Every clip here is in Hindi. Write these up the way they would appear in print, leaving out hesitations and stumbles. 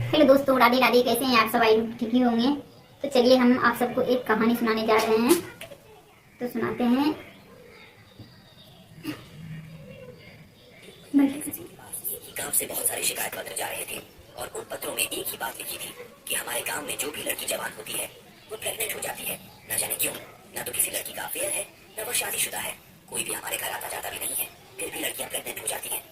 हेलो दोस्तों, राधे राधे। कैसे हैं आप सब? आई ठीक ही होंगे। तो चलिए हम आप सबको एक कहानी सुनाने जा रहे हैं। तो सुनाते हैं। गांव से बहुत सारे शिकायत पत्र जा रहे थे और उन पत्रों में एक ही बात लिखी थी कि हमारे गांव में जो भी लड़की जवान होती है वो प्रेग्नेंट हो जाती है। न जाने क्यों। न तो किसी लड़की का अफेयर है, न वो शादीशुदा है। कोई भी हमारे घर आता जाता भी नहीं है, फिर भी लड़कियां प्रेग्नेंट हो जाती हैं।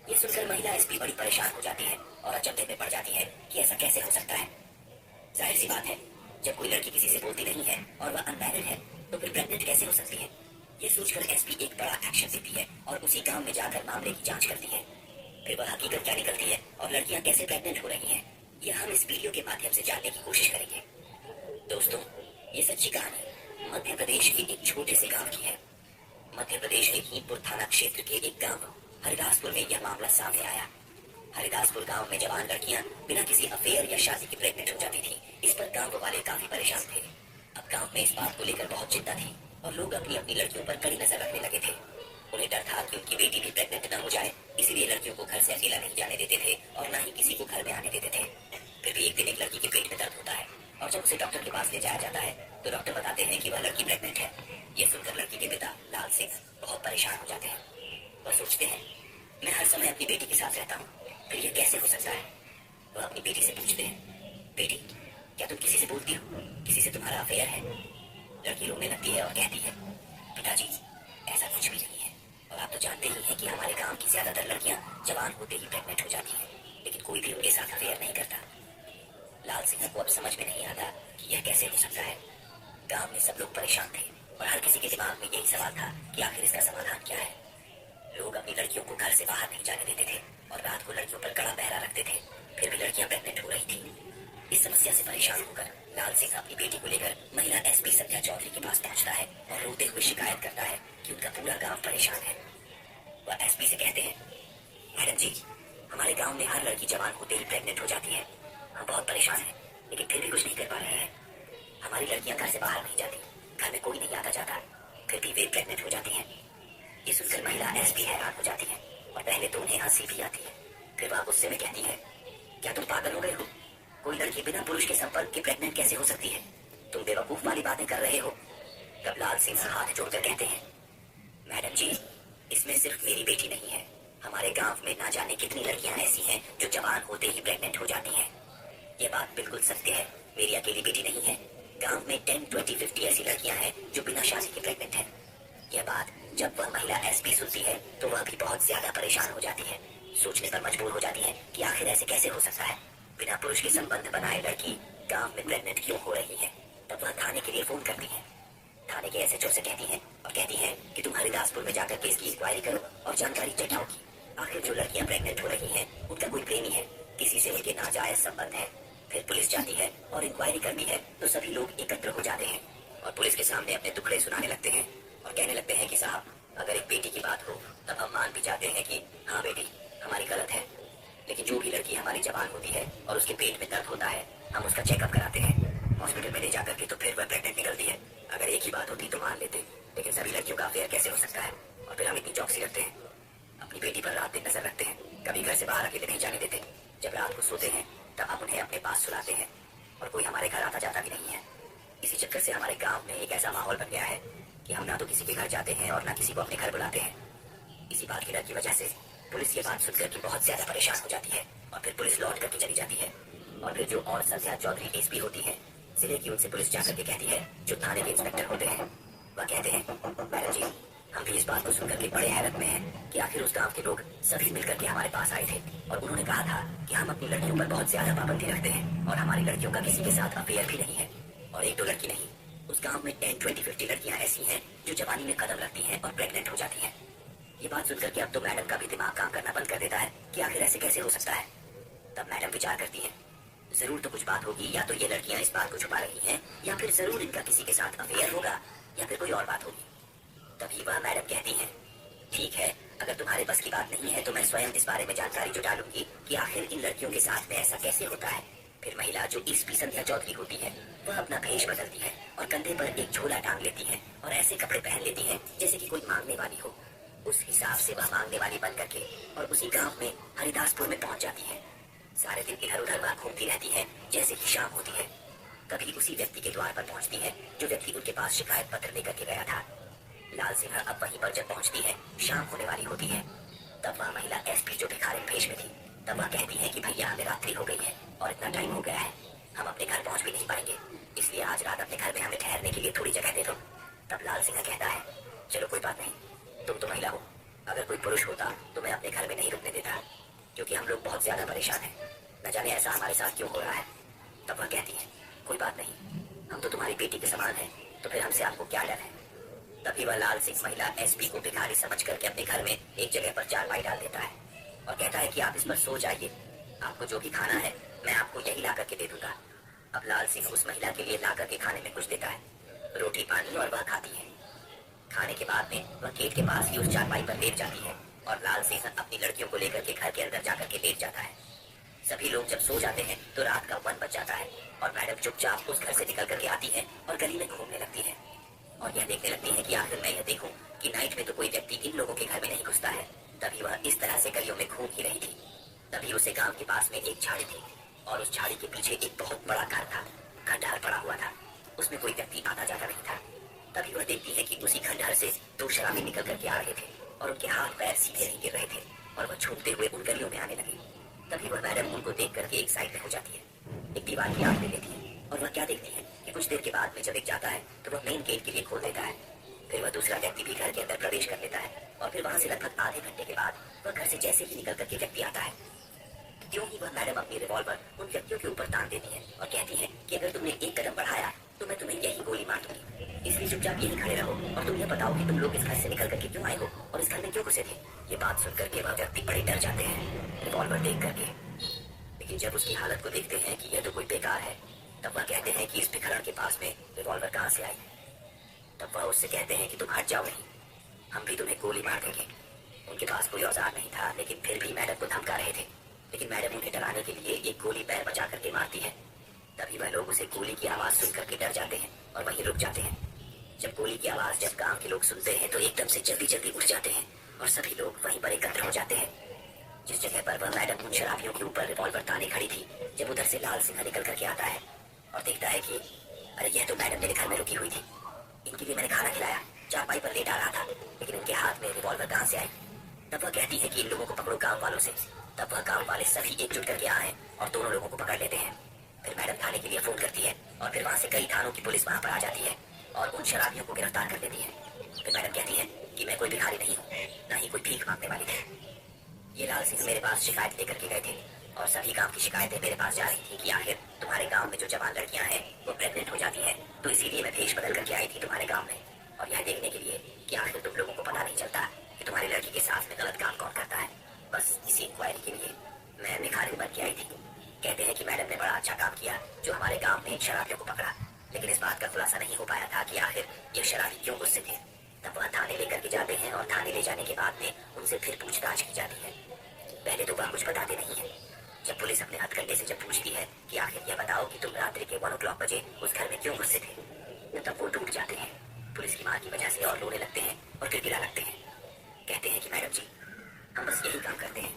ये सुनकर महिला एसपी बड़ी परेशान हो जाती है और अचंभे में पड़ जाती है कि ऐसा कैसे हो सकता है। जाहिर सी बात है, जब कोई लड़की किसी से बोलती नहीं है और वह अनमैरिड है तो फिर प्रेग्नेंट कैसे हो सकती है। ये सोचकर एसपी एक बड़ा एक्शन लेती है और उसी गांव में जाकर मामले की जांच करती है। फिर वह हकीकत क्या निकलती है और लड़कियां कैसे प्रेग्नेंट हो रही हैं, यह हम इस वीडियो के माध्यम से जानने की कोशिश करेंगे। दोस्तों, ये सच्ची कहानी मध्य प्रदेश के एक छोटे से गांव की है। मध्य प्रदेश के हीनपुर थाना क्षेत्र के एक गांव हरिदासपुर में यह मामला सामने आया। हरिदासपुर गांव में जवान लड़कियां बिना किसी अफेयर या शादी के प्रेग्नेंट हो जाती थी। इस पर गांव वाले काफी परेशान थे। अब गांव में इस बात को लेकर बहुत चिंता थी और लोग अपनी अपनी लड़कियों पर कड़ी नजर रखने लगे थे। उन्हें डर था कि उनकी बेटी भी प्रेग्नेंट न हो जाए, इसीलिए लड़कियों को घर से अकेला नहीं जाने देते थे और न ही किसी को घर में आने देते थे। फिर भी एक दिन एक लड़की के पेट में दर्द होता है और जब उसे डॉक्टर के पास ले जाया जाता है तो डॉक्टर बताते हैं कि वह लड़की प्रेग्नेंट है। ये सुनकर लड़की के पिता लाल सिंह बहुत परेशान हो जाते हैं। वह सोचते हैं, मैं हर समय अपनी बेटी के साथ रहता हूँ, फिर ये कैसे हो सकता है। वह अपनी बेटी से पूछते हैं, बेटी क्या तुम किसी से बोलती हो, किसी से तुम्हारा अफेयर है। लड़की रोने लगती है और कहती है, पिताजी ऐसा कुछ भी नहीं है और आप तो जानते ही हैं कि हमारे गांव की ज्यादातर लड़कियां जवान होते ही प्रेग्नेंट हो जाती हैं, लेकिन कोई भी उनके साथ अफेयर नहीं करता। लाल सिंह को अब समझ में नहीं आता कि यह कैसे हो सकता है। गांव में सब लोग परेशान थे और हर किसी के दिमाग में यही सवाल था कि आखिर इसका समाधान क्या है। लोग अपनी लड़कियों को घर से बाहर नहीं जाने देते थे और रात को लड़कियों पर कड़ा पहरा रखते थे, फिर भी लड़कियां प्रेग्नेंट हो रही थी। इस समस्या से परेशान होकर लाल सिंह अपनी बेटी को लेकर महिला एसपी संध्या चौधरी के पास पहुंचता है और रोते हुए शिकायत करता है कि उनका पूरा गांव परेशान है। वह एसपी से कहते हैं, मैडम जी, हमारे गांव में हर लड़की जवान होते ही प्रेग्नेंट हो जाती है। हम बहुत परेशान हैं, लेकिन फिर भी कुछ नहीं कर पा रहे हैं। हमारी लड़कियां घर से बाहर नहीं जाती, घर में कोई नहीं आता जाता, फिर भी वे प्रेग्नेंट हो जाती हैं। ये सुनकर महिला एसपी हैरान हो जाती है और पहले तो उन्हें हंसी भी आती है, फिर वह गुस्से में कहती है, क्या तुम पागल हो गए हो? कोई लड़की बिना पुरुष के संपर्क के प्रेग्नेंट कैसे हो सकती है? तुम बेवकूफ वाली बातें कर रहे हो। तब लाल सिंह हाथ जोड़कर कहते हैं, मैडम जी, इसमें सिर्फ मेरी बेटी नहीं है, हमारे गांव में ना जाने कितनी लड़कियां ऐसी हैं जो जवान होते ही प्रेग्नेंट हो जाती हैं। ये बात बिल्कुल सत्य है, मेरी अकेली बेटी नहीं है। गांव में 10, 20, 50 ऐसी लड़कियां हैं जो बिना शादी के प्रेग्नेंट हैं। यह बात जब वह महिला एसपी सुनती है तो वह भी बहुत ज्यादा परेशान हो जाती है। सोचने पर मजबूर हो जाती है कि आखिर ऐसे कैसे हो सकता है, बिना पुरुष के संबंध बनाए लड़की गांव में प्रेग्नेंट क्यों हो रही है। तब वह थाने के लिए फोन करती है। थाने के एसएचओ से कहती है और कहती है कि तुम हरिदासपुर में जाकर केस की इंक्वायरी करो और जानकारी जुटाओ कि आखिर जो लड़कियां प्रेग्नेंट हो रही हैं उनका कोई प्रेमी है, किसी से उनके नाजायज संबंध है। फिर पुलिस जाती है और इंक्वायरी करती है तो सभी लोग एकत्र हो जाते हैं और पुलिस के सामने अपने टुकड़े सुनाने लगते हैं और कहने लगते हैं कि साहब, अगर एक बेटी की बात हो तब हम मान भी जाते हैं कि हाँ बेटी हमारी गलत है, लेकिन जो भी लड़की हमारी जवान होती है और उसके पेट में दर्द होता है, हम उसका चेकअप कराते हैं हॉस्पिटल में ले जाकर के, तो फिर वह प्रेग्नेंट निकलती है। अगर एक ही बात होती तो मान लेते, लेकिन सभी लड़कियों का अफेयर कैसे हो सकता है। और फिर हम इतनी चौकसी रखते हैं, अपनी बेटी पर रात दिन नजर रखते हैं, कभी घर से बाहर अकेले नहीं जाने देते। जब रात को सोते हैं तब हम उन्हें अपने पास सुलाते हैं और कोई हमारे घर आता जाता भी नहीं है। इसी चक्कर से हमारे गांव में एक ऐसा माहौल बन गया है कि हम ना तो किसी के घर जाते हैं और ना किसी को अपने घर बुलाते हैं। इसी बात की डर की वजह से पुलिस ये बात सुनकर कि बहुत ज्यादा परेशान हो जाती है और फिर पुलिस लौट करके चली जाती है। और फिर जो और संध्या चौधरी एसपी होती है जिले की, उनसे पुलिस जाकर के कहती है, जो थाने के इंस्पेक्टर होते हैं, वह कहते हैं, मैडम जी, हम भी इस बात को सुनकर के बड़े हैरत में हैं कि आखिर उस गांव के लोग सभी मिलकर के हमारे पास आए थे और उन्होंने कहा था कि हम अपनी लड़कियों पर बहुत ज्यादा पाबंदी रखते हैं और हमारी लड़कियों का किसी के साथ अफेयर भी नहीं है। और एक दो लड़की नहीं, उस गांव में 10, 20, 50 लड़कियां ऐसी हैं जो जवानी में कदम रखती हैं और प्रेग्नेंट हो जाती हैं। ये बात सुनकर के अब तो मैडम का भी दिमाग काम करना बंद कर देता है कि आखिर ऐसे कैसे हो सकता है। तब मैडम विचार करती है, जरूर तो कुछ बात होगी, या तो ये लड़कियां इस बात को छुपा रही हैं या फिर जरूर इनका किसी के साथ अफेयर होगा या फिर कोई और बात होगी। तभी वह मैडम कहती है, ठीक है, अगर तुम्हारे बस की बात नहीं है तो मैं स्वयं इस बारे में जानकारी जुटा लूंगी कि आखिर इन लड़कियों के साथ में ऐसा कैसे होता है। फिर महिला जो एसपी संध्या चौधरी होती है वह अपना भेष बदलती है और कंधे पर एक झोला टांग लेती है और ऐसे कपड़े पहन लेती है जैसे कि कोई मांगने वाली हो। उस हिसाब से वह मांगने वाली बन करके और उसी गांव में हरिदासपुर में पहुंच जाती है। सारे दिन इधर उधर वह घूमती रहती है जैसे ही शाम होती है। कभी उसी व्यक्ति के द्वार पर पहुंचती है जो व्यक्ति उनके पास शिकायत पत्र लेकर के गया था। लाल सिंह अब वहीं पर जब पहुंचती है, शाम होने वाली होती है, तब वह महिला एसपी जो भिखारी भेष में थी, तब वह कहती है कि भैया हमें रात्रि हो गई है और इतना टाइम हो गया है, हम अपने घर पहुंच भी नहीं पाएंगे, इसलिए आज रात अपने घर में हमें ठहरने के लिए थोड़ी जगह दे दो। तब लाल सिंह कहता है, चलो कोई बात नहीं, तुम तो महिला हो, अगर कोई पुरुष होता तो मैं अपने घर में नहीं रुकने देता, क्योंकि हम लोग बहुत ज्यादा परेशान हैं, न जाने ऐसा हमारे साथ क्यों हो रहा है। तब वह कहती है, कोई बात नहीं, हम तो तुम्हारी बेटी के समान हैं, तो फिर हमसे आपको क्या डर है। तभी वह लाल सिंह महिला एसपी को भिखारी समझ करके अपने घर में एक जगह पर चारपाई डाल देता है और कहता है कि आप इस पर सो जाइए, आपको जो भी खाना है मैं आपको यही ला करके दे दूंगा। अब लाल सिंह उस महिला के लिए ला करके खाने में कुछ देता है, रोटी पानी, और वह खाती है। खाने के बाद में वह गेट के पास ही उस चारपाई पर लेट जाती है और लाल सिंह अपनी लड़कियों को लेकर के घर के अंदर जाकर के लेट जाता है। सभी लोग जब सो जाते हैं तो रात का 1 बज जाता है और मैडम चुपचाप उस घर से निकल करके आती है और गली में घूमने लगती है और यह देखने लगती है कि आखिर मैं यह देखूं कि नाइट में तो कोई व्यक्ति इन लोगों के घर में नहीं घुसता है। तभी वह इस तरह से गलियों में घूम ही रही थी। तभी उसे गांव के पास में एक झाड़ी थी और उस झाड़ी के पीछे एक बहुत बड़ा घर था, खंडहर पड़ा हुआ था, उसमें कोई व्यक्ति आता जाता नहीं था। तभी वह देखती है कि उसी खंडहर से 2 शराबी निकल करके आ रहे थे और उनके हाथ पैर सीधे नहीं गिर रहे थे और वह झूमते हुए उन गलियों में आने लगे। तभी वह मैडम उनको देख करके एक साइड में हो जाती है, एक दीवार की आग ले लेती है और वह क्या देखती है कि कुछ देर के बाद में जब एक जाता है तो वह मेन गेट के लिए खोल देता है। फिर वह दूसरा व्यक्ति भी घर के अंदर प्रवेश कर लेता है और फिर वहां से लगभग आधे घंटे के बाद वह घर से जैसे ही निकल करके व्यक्ति आता है, क्यों ही वह मैडम अपनी रिवॉल्वर उन व्यक्तियों के ऊपर तान देती है और कहती है कि अगर तुमने एक कदम बढ़ाया तो मैं तुम्हें यही गोली मार दूंगी, इसलिए चुपचाप यही खड़े रहो और तुम यह बताओ कि तुम लोग इस घर से निकल करके क्यों आए हो और इस घर में क्यों घुसे थे। ये बात सुन करके वह व्यक्ति बड़े डर जाते हैं रिवॉल्वर देख करके, लेकिन जब उसकी हालत को देखते हैं कि यह तो कोई बेकार है, तब वह कहते हैं कि इस भिखारी के पास में रिवॉल्वर कहाँ से आई। तब वह उससे कहते हैं कि तुम हट जाओ नहीं, हम भी तुम्हें गोली मार देंगे। उनके पास कोई औजार नहीं था, लेकिन फिर भी मैडम को धमका रहे थे, लेकिन मैडम उन्हें डराने के लिए एक गोली पैर बचा करके मारती है। तभी वह लोग उसे गोली की आवाज सुन करके डर जाते हैं और वहीं रुक जाते हैं। जब गोली की आवाज जब गांव के लोग सुनते हैं तो एकदम से जल्दी जल्दी उठ जाते हैं और सभी लोग वहीं पर एकत्र हो जाते हैं जिस जगह पर वह मैडम उन शराबियों के ऊपर रिवॉल्वर ताने खड़ी थी। जब उधर से लाल सिंह निकल करके आता है और देखता है कि अरे यह तो मैडम मेरे घर में रुकी हुई थी, इनके लिए मैंने खाना खिलाया, चारपाई पर लेटा रहा था, लेकिन इनके हाथ में रिवॉल्वर कहाँ से आई। तब वह कहती है कि इन लोगों को पकड़ो गाँव वालों से। तब वह गाँव वाले सभी एकजुट करके आए और दोनों लोगों को पकड़ लेते हैं। फिर मैडम थाने के लिए फोन करती है और फिर वहाँ से कई थानों की पुलिस वहाँ पर आ जाती है और उन शराबियों को गिरफ्तार कर लेती है। फिर मैडम कहती है कि मैं कोई भिखारी नहीं हूँ, न ही कोई भीख मांगने वाली थी। ये लाल सिंह मेरे पास शिकायत लेकर के गए थे और सभी गांव की शिकायतें मेरे पास जा रही थी कि आखिर तुम्हारे गांव में जो जवान लड़कियां हैं वो प्रेग्नेंट हो जाती हैं, तो इसीलिए मैं भेष बदल करके आई थी तुम्हारे गांव में और यह देखने के लिए कि आखिर तुम लोगों को पता नहीं चलता कि तुम्हारी लड़की के साथ में गलत काम कौन करता है। बस इसी इंक्वायरी के लिए मैं भिखारी बन के आई थी। कहते हैं कि मैडम ने बड़ा अच्छा काम किया जो हमारे गाँव में इन शराबियों को पकड़ा, लेकिन इस बात का खुलासा नहीं हो पाया था कि आखिर ये शराबी क्यों गुस्से थे। तब वह थाने लेकर के जाते हैं और थाने ले जाने के बाद में उनसे फिर पूछताछ की जाती है। पहले तो वह कुछ बताते नहीं है। जब पुलिस अपने हथकंडे से जब पूछती है कि आखिर यह बताओ कि तुम रात्रि के 1 o'clock बजे उस घर में क्यों घुसे थे, तब वो टूट जाते हैं, पुलिस की मार की वजह से, और रोने लगते हैं और गिड़गिड़ा लगते हैं। कहते हैं कि मैडम जी हम बस यही काम करते हैं,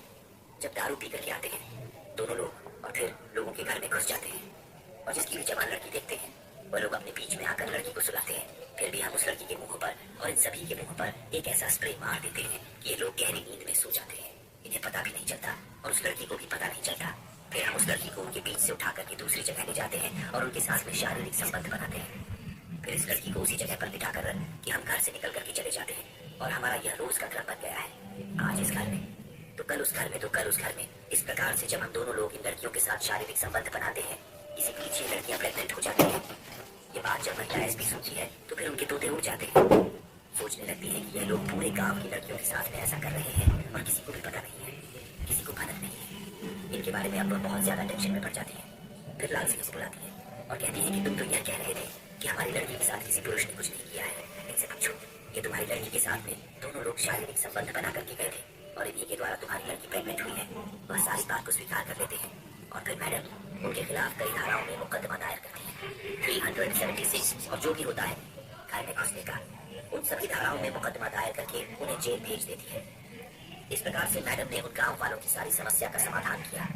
जब दारू पी करके आते हैं दोनों लोग और फिर लोगों के घर में घुस जाते हैं और जिसकी भी जवान लड़की देखते हैं वह लोग अपने बीच में आकर लड़की को सुलाते हैं। फिर भी हम उस लड़की के मुंह पर और इन सभी के मुंह पर एक ऐसा स्प्रे मार देते हैं कि ये लोग गहरी नींद में सो जाते हैं, इन्हें पता भी नहीं चलता और उस लड़की को भी पता नहीं चलता। फिर हम उस लड़की को उनके बीच से उठा करके दूसरी जगह ले जाते हैं और उनके साथ में शारीरिक संबंध बनाते हैं। फिर इस लड़की को उसी जगह पर बिठा कर कि हम घर से निकल करके चले जाते हैं और हमारा यह रोज का क्रम बन गया है। आज इस घर में तो कल उस घर में, तो कल उस घर में। इस प्रकार से जब हम दोनों लोग इन लड़कियों के साथ शारीरिक संबंध बनाते हैं, इसी बीच ये लड़कियां प्रेग्नेंट हो जाती हैं। ये बात जब महिला एसपी सुनती है तो फिर उनके तोते उड़ जाते हैं, सोचने लगती है कि ये लोग पूरे गांव की लड़कियों के साथ में ऐसा कर रहे हैं और किसी को भी पता नहीं है, किसी को भनक नहीं है। इनके बारे में अब बहुत ज्यादा टेंशन में पड़ जाती है। फिर लाल सिंह से बुलाती है और कहती है कि तुम तो यह कह रहे थे कि हमारी लड़की के साथ किसी पुरुष ने कुछ नहीं किया है, इनसे पूछो ये तुम्हारी लड़की के साथ में दोनों लोग शारीरिक संबंध बना करके गए थे और इन्हीं के द्वारा तुम्हारी लड़की प्रेग्नेंट हुई है। वह सारी बात को स्वीकार कर लेते हैं और फिर मैडम उनके खिलाफ कई धाराओं में मुकदमा दायर करती है, 376 और जो भी होता है घर में घुसने का, उन सभी धाराओं में मुकदमा दायर करके उन्हें जेल भेज देती है। इस प्रकार से मैडम ने उन गांव वालों की सारी समस्या का समाधान किया